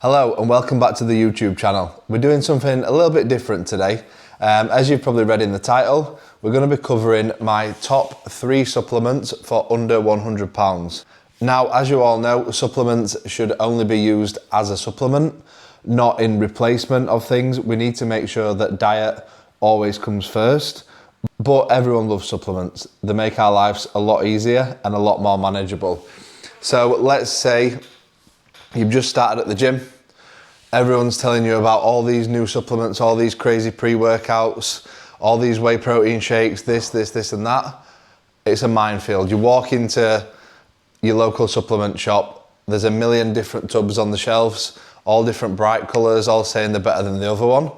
Hello and welcome back to the YouTube channel. We're doing something a little bit different today. As you've probably read in the title, we're going to be covering my top 3 supplements for under £100. Now, as you all know, supplements should only be used as a supplement, not in replacement of things. We need to make sure that diet always comes first, but everyone loves supplements. They make our lives a lot easier and a lot more manageable. So let's say you've just started at the gym. Everyone's telling you about all these new supplements, all these crazy pre-workouts, all these whey protein shakes, this and that. It's a minefield. You walk into your local supplement shop, there's a million different tubs on the shelves, all different bright colours, all saying they're better than the other one.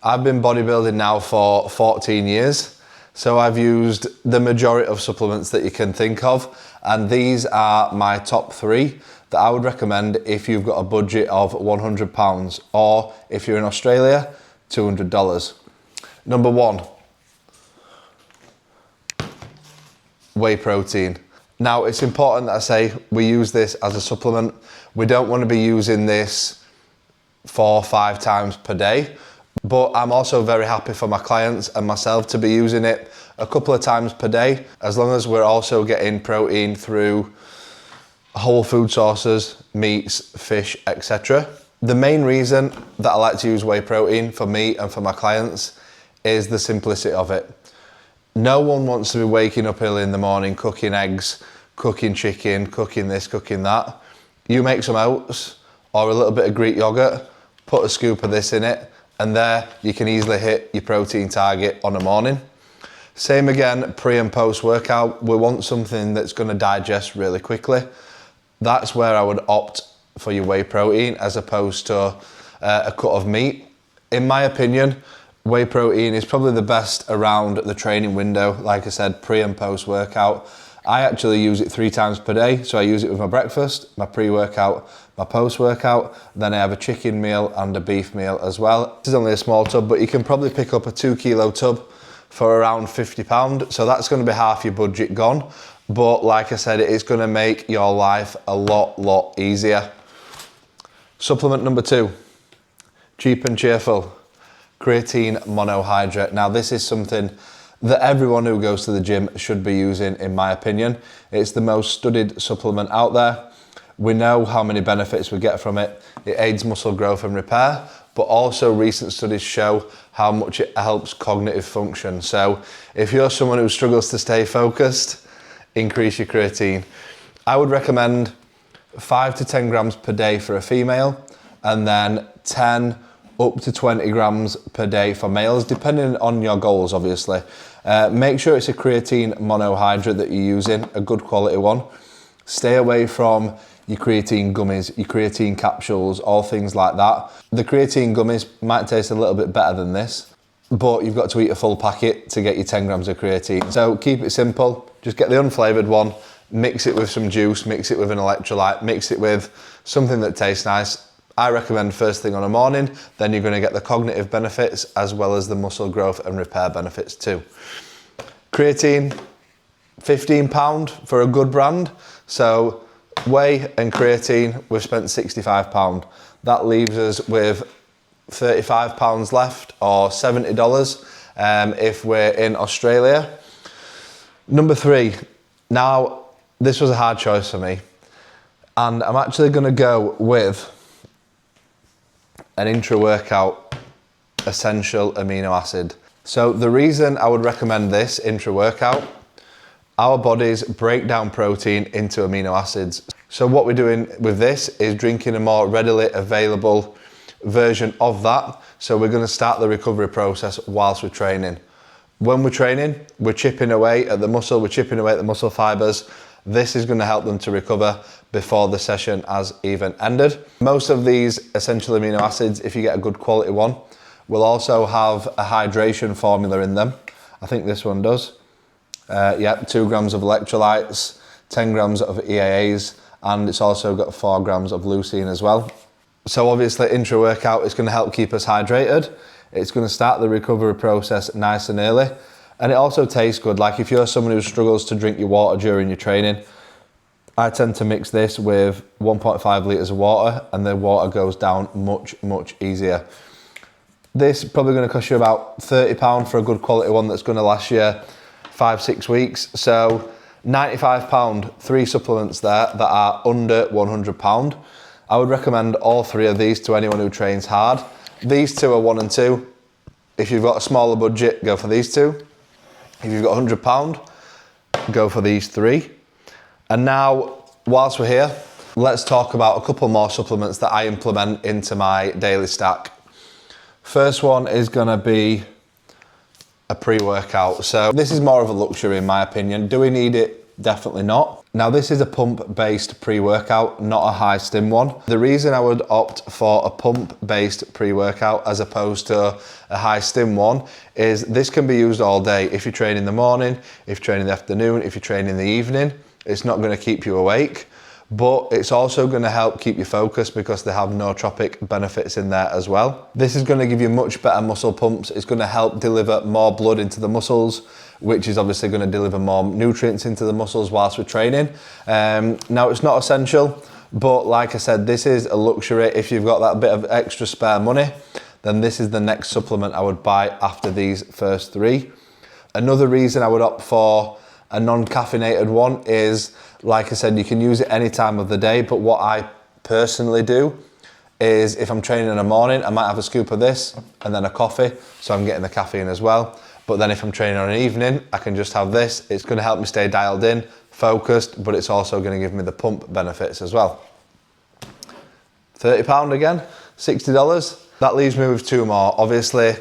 I've been bodybuilding now for 14 years, so I've used the majority of supplements that you can think of, and these are my top 3 that I would recommend if you've got a budget of £100, or if you're in Australia, $200. Number 1, whey protein. Now, it's important that I say we use this as a supplement. We don't want to be using this 4 or 5 times per day, but I'm also very happy for my clients and myself to be using it a couple of times per day, as long as we're also getting protein through whole food sources, meats, fish, etc. The main reason that I like to use whey protein for me and for my clients is the simplicity of it. No one wants to be waking up early in the morning, cooking eggs, cooking chicken, cooking this, cooking that. You make some oats or a little bit of Greek yogurt, put a scoop of this in it, and there you can easily hit your protein target on a morning. Same again, pre and post workout. We want something that's going to digest really quickly. That's where I would opt for your whey protein as opposed to a cut of meat. In my opinion, whey protein is probably the best around the training window. Like I said, pre and post workout. I actually use it 3 times per day. So I use it with my breakfast, my pre-workout, my post-workout. Then I have a chicken meal and a beef meal as well. This is only a small tub, but you can probably pick up a 2 kilo tub for around £50. So that's going to be half your budget gone. But like I said, it is going to make your life a lot easier. Supplement number 2, cheap and cheerful, creatine monohydrate. Now this is something that everyone who goes to the gym should be using, in my opinion. It's the most studied supplement out there. We know how many benefits we get from it. It aids muscle growth and repair, but also recent studies show how much it helps cognitive function. So if you're someone who struggles to stay focused, increase your creatine. I would recommend 5 to 10 grams per day for a female, and then 10 up to 20 grams per day for males, depending on your goals, obviously. Make sure it's a creatine monohydrate that you're using, a good quality one. Stay away from your creatine gummies, your creatine capsules, all things like that. The creatine gummies might taste a little bit better than this, but you've got to eat a full packet to get your 10 grams of creatine. So keep it simple. Just get the unflavoured one, mix it with some juice, mix it with an electrolyte, mix it with something that tastes nice. I recommend first thing on a morning, then you're going to get the cognitive benefits as well as the muscle growth and repair benefits too. Creatine, £15 for a good brand. So whey and creatine, we've spent £65. That leaves us with £35 left, or $70 if we're in Australia. Number 3, now this was a hard choice for me, and I'm actually going to go with an intra-workout essential amino acid. So the reason I would recommend this intra-workout, our bodies break down protein into amino acids. So what we're doing with this is drinking a more readily available version of that. So we're going to start the recovery process whilst we're training. When we're training, we're chipping away at the muscle, we're chipping away at the muscle fibers. This is going to help them to recover before the session has even ended. Most of these essential amino acids, if you get a good quality one, will also have a hydration formula in them. I think this one does. 2 grams of electrolytes, 10 grams of EAAs, and it's also got 4 grams of leucine as well. So obviously intra-workout is going to help keep us hydrated. It's going to start the recovery process nice and early. And it also tastes good. Like if you're someone who struggles to drink your water during your training, I tend to mix this with 1.5 litres of water, and the water goes down much easier. This is probably going to cost you about £30 for a good quality one that's going to last you 5-6 weeks. So £95, 3 supplements there that are under £100. I would recommend all 3 of these to anyone who trains hard. These 2 are 1 and 2. If you've got a smaller budget, go for these 2. If you've got £100, go for these 3. And now, whilst we're here, let's talk about a couple more supplements that I implement into my daily stack. First one is gonna be a pre-workout. So this is more of a luxury in my opinion. Do we need it? Definitely not. Now this is a pump-based pre-workout, not a high stim one. The reason I would opt for a pump-based pre-workout as opposed to a high stim one is this can be used all day. If you train in the morning, if you train in the afternoon, if you train in the evening, it's not gonna keep you awake, but it's also gonna help keep you focused because they have nootropic benefits in there as well. This is gonna give you much better muscle pumps. It's gonna help deliver more blood into the muscles, which is obviously gonna deliver more nutrients into the muscles whilst we're training. Now it's not essential, but like I said, this is a luxury. If you've got that bit of extra spare money, then this is the next supplement I would buy after these first 3. Another reason I would opt for a non-caffeinated one is, like I said, you can use it any time of the day, but what I personally do is if I'm training in the morning, I might have a scoop of this and then a coffee, so I'm getting the caffeine as well. But then if I'm training on an evening, I can just have this. It's gonna help me stay dialed in, focused, but it's also gonna give me the pump benefits as well. £30 again, $60. That leaves me with 2 more. Obviously,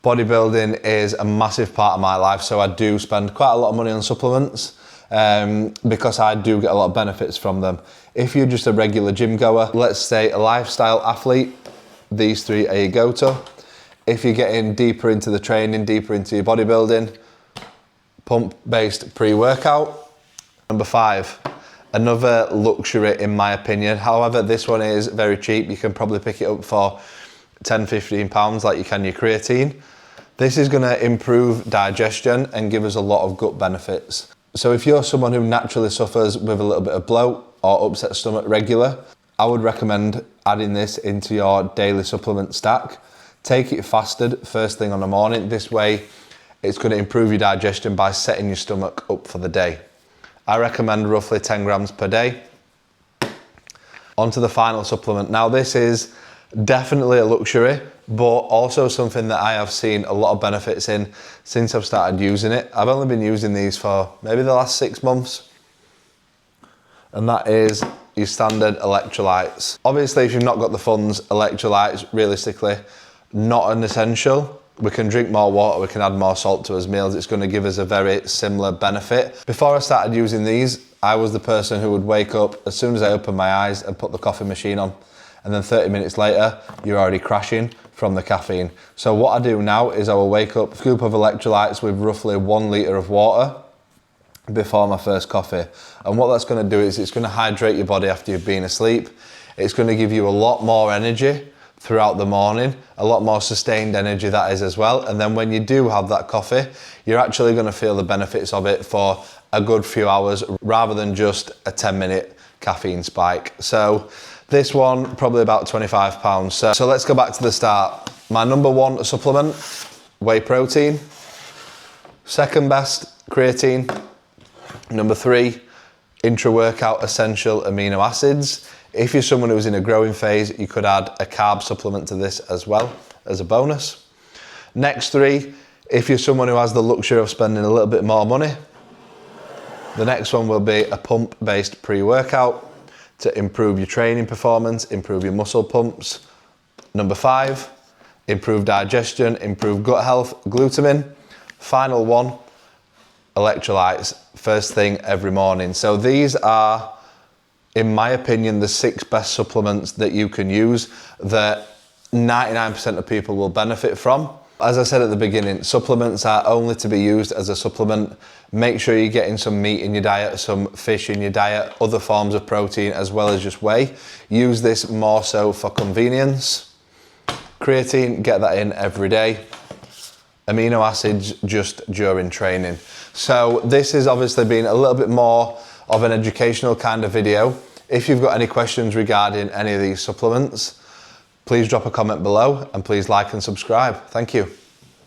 bodybuilding is a massive part of my life, so I do spend quite a lot of money on supplements because I do get a lot of benefits from them. If you're just a regular gym goer, let's say a lifestyle athlete, these 3 are your go-to. If you're getting deeper into the training, deeper into your bodybuilding, pump-based pre-workout. Number 5, another luxury in my opinion. However, this one is very cheap. You can probably pick it up for £10-15 like you can your creatine. This is going to improve digestion and give us a lot of gut benefits. So if you're someone who naturally suffers with a little bit of bloat or upset stomach regular, I would recommend adding this into your daily supplement stack. Take it fasted first thing on the morning. This way it's going to improve your digestion by setting your stomach up for the day. I recommend roughly 10 grams per day. On to the final supplement. Now this is definitely a luxury, but also something that I have seen a lot of benefits in since I've started using it. I've only been using these for maybe the last 6 months, and that is your standard electrolytes. Obviously, if you've not got the funds, electrolytes, realistically, not an essential. We can drink more water, we can add more salt to our meals. It's going to give us a very similar benefit. Before I started using these, I was the person who would wake up as soon as I opened my eyes and put the coffee machine on. And then 30 minutes later, you're already crashing from the caffeine. So what I do now is I will wake up, scoop of electrolytes with roughly 1 litre of water before my first coffee. And what that's gonna do is it's gonna hydrate your body after you've been asleep. It's gonna give you a lot more energy throughout the morning, a lot more sustained energy that is as well. And then when you do have that coffee, you're actually gonna feel the benefits of it for a good few hours rather than just a 10-minute caffeine spike. So this one, probably about £25. So let's go back to the start. My number 1 supplement, whey protein. Second best, creatine. Number 3, intra-workout essential amino acids. If you're someone who's in a growing phase, you could add a carb supplement to this as well as a bonus. Next 3, if you're someone who has the luxury of spending a little bit more money, the next one will be a pump-based pre-workout to improve your training performance, improve your muscle pumps. Number 5, improve digestion, improve gut health, glutamine. Final one, electrolytes, first thing every morning. So these are, in my opinion, the 6 best supplements that you can use that 99% of people will benefit from. As I said at the beginning, supplements are only to be used as a supplement. Make sure you're getting some meat in your diet, some fish in your diet, other forms of protein, as well as just whey. Use this more so for convenience. Creatine, get that in every day. Amino acids just during training. So this has obviously been a little bit more of an educational kind of video. If you've got any questions regarding any of these supplements, please drop a comment below and please like and subscribe. Thank you.